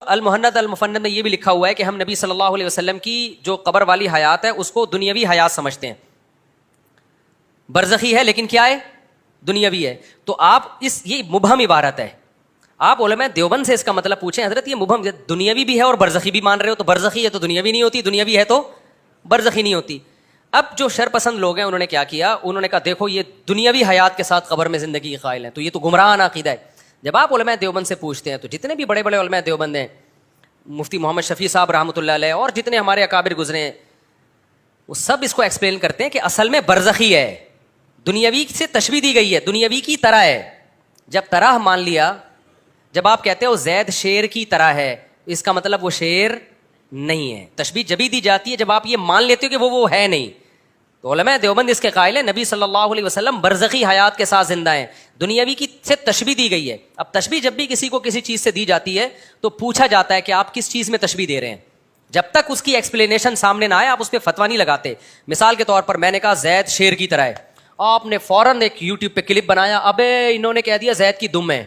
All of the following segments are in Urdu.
المہند المفند میں یہ بھی لکھا ہوا ہے کہ ہم نبی صلی اللہ علیہ وسلم کی جو قبر والی حیات ہے اس کو دنیاوی حیات سمجھتے ہیں. برزخی ہے لیکن کیا ہے؟ دنیاوی ہے. تو آپ یہ مبہم عبارت ہے. آپ علماء دیوبند سے اس کا مطلب پوچھیں حضرت یہ مبہم دنیاوی بھی ہے اور برزخی بھی مان رہے ہو, تو برزخی ہے تو دنیاوی نہیں ہوتی, دنیاوی ہے تو برزخی نہیں ہوتی. اب جو شر پسند لوگ ہیں انہوں نے کیا کیا, انہوں نے کہا دیکھو یہ دنیاوی حیات کے ساتھ قبر میں زندگی کے قائل ہیں, تو یہ تو گمراہانہ عقیدہ ہے. جب آپ علماء دیوبند سے پوچھتے ہیں تو جتنے بھی بڑے بڑے علماء دیوبند ہیں, مفتی محمد شفیع صاحب رحمۃ اللہ علیہ اور جتنے ہمارے اکابر گزرے ہیں, وہ سب اس کو ایکسپلین کرتے ہیں کہ اصل میں برزخی ہے, دنیاوی سے تشبیہ دی گئی ہے, دنیاوی کی طرح ہے. جب طرح مان لیا, جب آپ کہتے ہو زید شیر کی طرح ہے, اس کا مطلب وہ شیر نہیں ہے. تشبیہ جبھی دی جاتی ہے جب آپ یہ مان لیتے ہو کہ وہ ہے نہیں. تو علماء دیوبند اس کے قائل ہیں نبی صلی اللہ علیہ وسلم برزخی حیات کے ساتھ زندہ ہیں, دنیاوی کی سے تشبیہ دی گئی ہے. اب تشبیہ جب بھی کسی کو کسی چیز سے دی جاتی ہے تو پوچھا جاتا ہے کہ آپ کس چیز میں تشبیہ دے رہے ہیں. جب تک اس کی ایکسپلینیشن سامنے نہ آئے آپ اس پہ فتویٰ نہیں لگاتے. مثال کے طور پر میں نے کہا زید شیر کی طرح ہے, آپ نے فوراً ایک یوٹیوب پہ کلپ بنایا, ابے انہوں نے کہہ دیا زید کی دم ہے.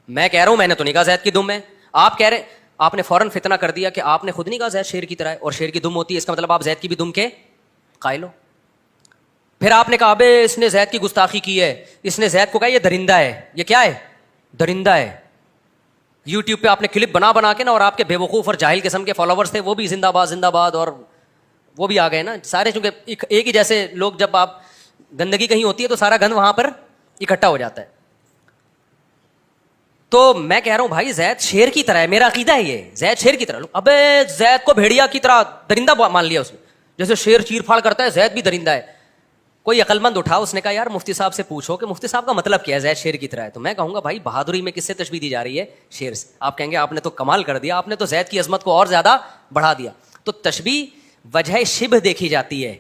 میں کہہ رہا ہوں میں نے تو نہیں کہا زید کی دم ہے, آپ کہہ رہے, آپ نے فوراً فتنہ کر دیا کہ آپ نے خود نہیں کہا زید شیر کی طرح ہے اور شیر کی دم ہوتی ہے, اس کا مطلب آپ زید کی بھی دم کے قائل ہو. پھر آپ نے کہا ابے اس نے زید کی گستاخی کی ہے, اس نے زید کو کہا یہ درندہ ہے. یہ کیا ہے؟ درندہ ہے. یوٹیوب پہ آپ نے کلپ بنا بنا کے نا, اور آپ کے بے وقوف اور جاہل قسم کے فالوورز تھے, وہ بھی زندہ باد زندہ باد, اور وہ بھی آ گئے نا سارے, چونکہ ایک ہی جیسے لوگ, جب آپ گندگی کہیں ہوتی ہے تو سارا گند وہاں پر اکٹھا ہو جاتا ہے. تو میں کہہ رہا ہوں بھائی زید شیر کی طرح ہے, میرا عقیدہ ہے یہ زید شیر کی طرح. ابے زید کو بھیڑیا کی طرح درندہ مان لیا اس نے, جیسے شیر چیر پھاڑ کرتا ہے زید بھی درندہ ہے. کوئی عقل مند اٹھا, اس نے کہا یار مفتی صاحب سے پوچھو کہ مفتی صاحب کا مطلب کیا ہے زید شیر کی طرح ہے. تو میں کہوں گا بھائی بہادری میں کس سے تشبیہ دی جا رہی ہے؟ شیر سے. آپ کہیں گے آپ نے تو کمال کر دیا, آپ نے تو زید کی عظمت کو اور زیادہ بڑھا دیا. تو تشبیہ وجہ شبہ دیکھی جاتی ہے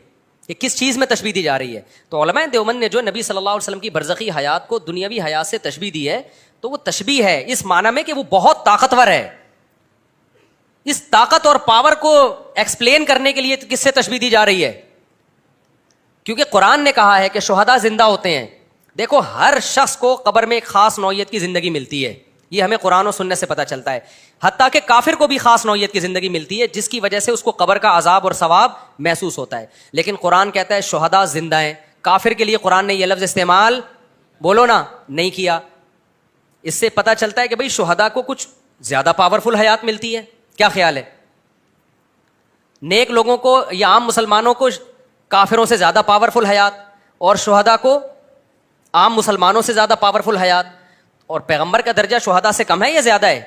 کہ کس چیز میں تشبیہ دی جا رہی ہے. تو علماء دیوبند نے جو نبی صلی اللہ علیہ وسلم کی برزخی حیات کو دنیاوی حیات سے تشبیہ دی ہے, تو وہ تشبیہ ہے اس معنی میں کہ وہ بہت طاقتور ہے. اس طاقت اور پاور کو ایکسپلین کرنے کے لیے کس سے تشبیہ دی جا رہی ہے؟ کیونکہ قرآن نے کہا ہے کہ شہداء زندہ ہوتے ہیں. دیکھو ہر شخص کو قبر میں ایک خاص نوعیت کی زندگی ملتی ہے, یہ ہمیں قرآن و سنت سے پتہ چلتا ہے. حتیٰ کہ کافر کو بھی خاص نوعیت کی زندگی ملتی ہے جس کی وجہ سے اس کو قبر کا عذاب اور ثواب محسوس ہوتا ہے. لیکن قرآن کہتا ہے شہداء زندہ ہیں. کافر کے لیے قرآن نے یہ لفظ استعمال بولو نا نہیں کیا. اس سے پتہ چلتا ہے کہ بھئی شہداء کو کچھ زیادہ پاورفل حیات ملتی ہے. کیا خیال ہے؟ نیک لوگوں کو یا عام مسلمانوں کو کافروں سے زیادہ پاورفل حیات, اور شہداء کو عام مسلمانوں سے زیادہ پاورفل حیات, اور پیغمبر کا درجہ شہداء سے کم ہے یا زیادہ ہے؟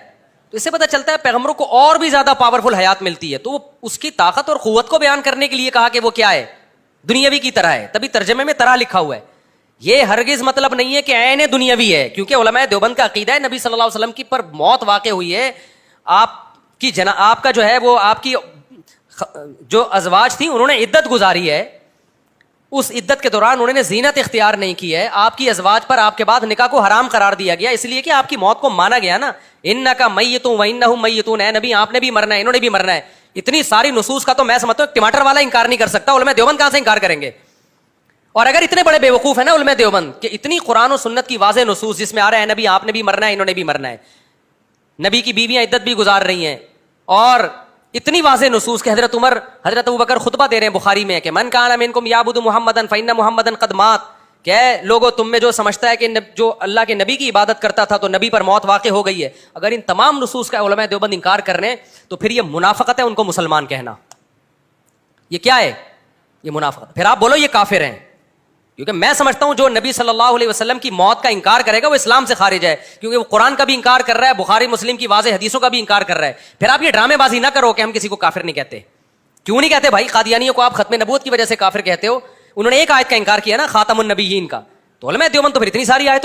تو اس سے پتہ چلتا ہے پیغمبروں کو اور بھی زیادہ پاورفل حیات ملتی ہے. تو وہ اس کی طاقت اور قوت کو بیان کرنے کے لیے کہا کہ وہ کیا ہے؟ دنیاوی کی طرح ہے. تبھی ترجمے میں طرح لکھا ہوا ہے. یہ ہرگز مطلب نہیں ہے کہ عین دنیاوی ہے, کیونکہ علماء دیوبند کا عقیدہ ہے نبی صلی اللہ علیہ وسلم کی پر موت واقع ہوئی ہے, آپ کا جو ہے وہ آپ کی جو ازواج تھیں انہوں نے عدت گزاری ہے, اس عدت کے دوران انہوں نے زینت اختیار نہیں کی ہے. آپ کی ازواج پر آپ کے بعد نکاح کو حرام قرار دیا گیا اس لیے کہ آپ کی موت کو مانا گیا نا, انکا میتون وانہم میتون, اے نبی آپ نے بھی مرنا ہے انہوں نے بھی مرنا ہے. اتنی ساری نصوص کا تو میں سمجھتا ہوں ٹماٹر والا انکار نہیں کر سکتا, علماء دیوبند کہاں سے انکار کریں گے؟ اور اگر اتنے بڑے بے وقوف ہیں نا علماء دیوبند کہ اتنی قرآن و سنت کی واضح نصوص جس میں آ رہا ہے نبی آپ نے بھی مرنا ہے انہوں نے بھی مرنا ہے, نبی کی بیویاں عدت بھی گزار رہی ہیں, اور اتنی واضح نصوص کہ حضرت عمر حضرت ابوبکر خطبہ دے رہے ہیں بخاری میں کہ من کان منکم یعبد محمدا فإن محمدا قد مات, کہ لوگوں تم میں جو سمجھتا ہے کہ جو اللہ کے نبی کی عبادت کرتا تھا تو نبی پر موت واقع ہو گئی ہے. اگر ان تمام نصوص کا علماء دیوبند انکار کر رہے ہیں تو پھر یہ منافقت ہے ان کو مسلمان کہنا. یہ کیا ہے؟ یہ منافقت. پھر آپ بولو یہ کافر ہیں, کیونکہ میں سمجھتا ہوں جو نبی صلی اللہ علیہ وسلم کی موت کا انکار کرے گا وہ اسلام سے خارج ہے, کیونکہ وہ قرآن کا بھی انکار کر رہا ہے, بخاری مسلم کی واضح حدیثوں کا بھی انکار کر رہا ہے. پھر آپ یہ ڈرامے بازی نہ کرو کہ ہم کسی کو کافر نہیں کہتے. کیوں نہیں کہتے بھائی؟ قادیانیوں کو آپ ختم نبوت کی وجہ سے کافر کہتے ہو, انہوں نے ایک آیت کا انکار کیا نا خاتم النبیین کا. تو علماء دیوبند تو پھر اتنی ساری آیتوں